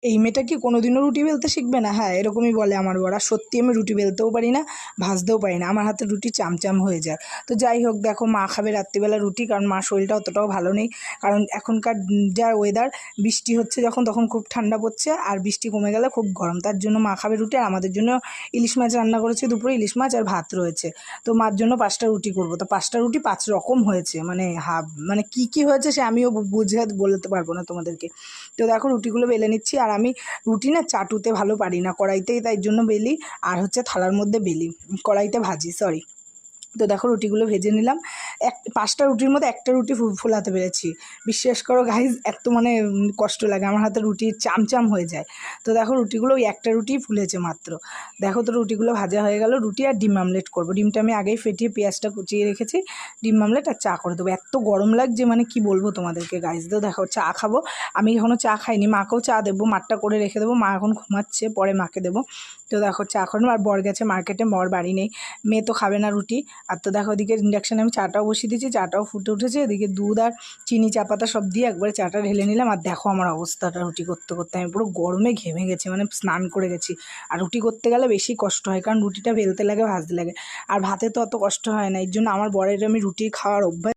এই মেয়েটা কি কোনোদিনও রুটি বেলতে শিখবে না? হ্যাঁ, এরকমই বলে আমার বর। আর সত্যি আমি রুটি বেলতেও পারি না, ভাজতেও পারি না, আমার হাতে রুটি চামচাম হয়ে যায়। তো যাই হোক, দেখো মা খাবে রাত্রিবেলা রুটি, কারণ মার শরীরটা অতটাও ভালো নেই। কারণ এখনকার যা ওয়েদার, বৃষ্টি হচ্ছে যখন তখন খুব ঠান্ডা পড়ছে, আর বৃষ্টি কমে গেলে খুব গরম, তার জন্য মা খাবে রুটি। আর আমাদের জন্য ইলিশ মাছ রান্না করেছে দুপুরে, ইলিশ মাছ আর ভাত রয়েছে। তো মার জন্য 5টা রুটি করবো। তো 5টা রুটি 5 রকম হয়েছে, মানে মানে কি কি হয়েছে সে আমিও বুঝে বলতে পারবো না তোমাদেরকে। তো দেখো রুটিগুলো বেলে নিচ্ছি। আর আমি রুটি না চাটুতে ভালো পারি না, কড়াইতেই তাই জন্য বেলি, আর হচ্ছে থালার মধ্যে বেলি, কড়াইতে ভাজি, সরি। তো দেখো রুটিগুলো ভেজে নিলাম। 5টা রুটির মধ্যে একটা রুটি ফোলাতে পেরেছি। বিশ্বাস করো গাইজ, এত মানে কষ্ট লাগে, আমার হাতে রুটি চামচাম হয়ে যায়। তো দেখো রুটিগুলো ওই একটা রুটিই ফুলেছে মাত্র। দেখো তো রুটিগুলো ভাজা হয়ে গেল। রুটি আর ডিম আমলেট করবো। ডিমটা আমি আগেই ফেটিয়ে পেঁয়াজটা কুচিয়ে রেখেছি। ডিম আমলেট আর চা করে দেবো। এত গরম লাগছে, মানে কি বলবো তোমাদেরকে গাইজ। তো দেখো চা খাবো, আমি এখনও চা খাইনি, মাকেও চা দেবো, মারটা করে রেখে দেবো, মা এখন ঘুমাচ্ছে, পরে মাকে দেবো। তো দেখো চা খাবো। আর বর গেছে মার্কেটে, বর বাড়ি নেই, মেয়ে তো খাবে না রুটি। আর তো দেখো ওদিকে ইন্ডাকশানে আমি চাটাও বসিয়ে দিয়েছি, চাটাও ফুটে উঠেছে। এদিকে দুধ আর চিনি চা পাতা সব দিয়ে একবারে চাটা ঢেলে নিলাম। আর দেখো আমার অবস্থাটা, রুটি করতে করতে আমি পুরো গরমে ঘেমে গেছি, মানে স্নান করে গেছি। আর রুটি করতে গেলে বেশি কষ্ট হয়, কারণ রুটিটা বেলতে লাগে, ভাজতে লাগে। আর ভাতে তো অত কষ্ট হয় না, এর জন্য আমার বরের আমি রুটি খাওয়ার অভ্যাস।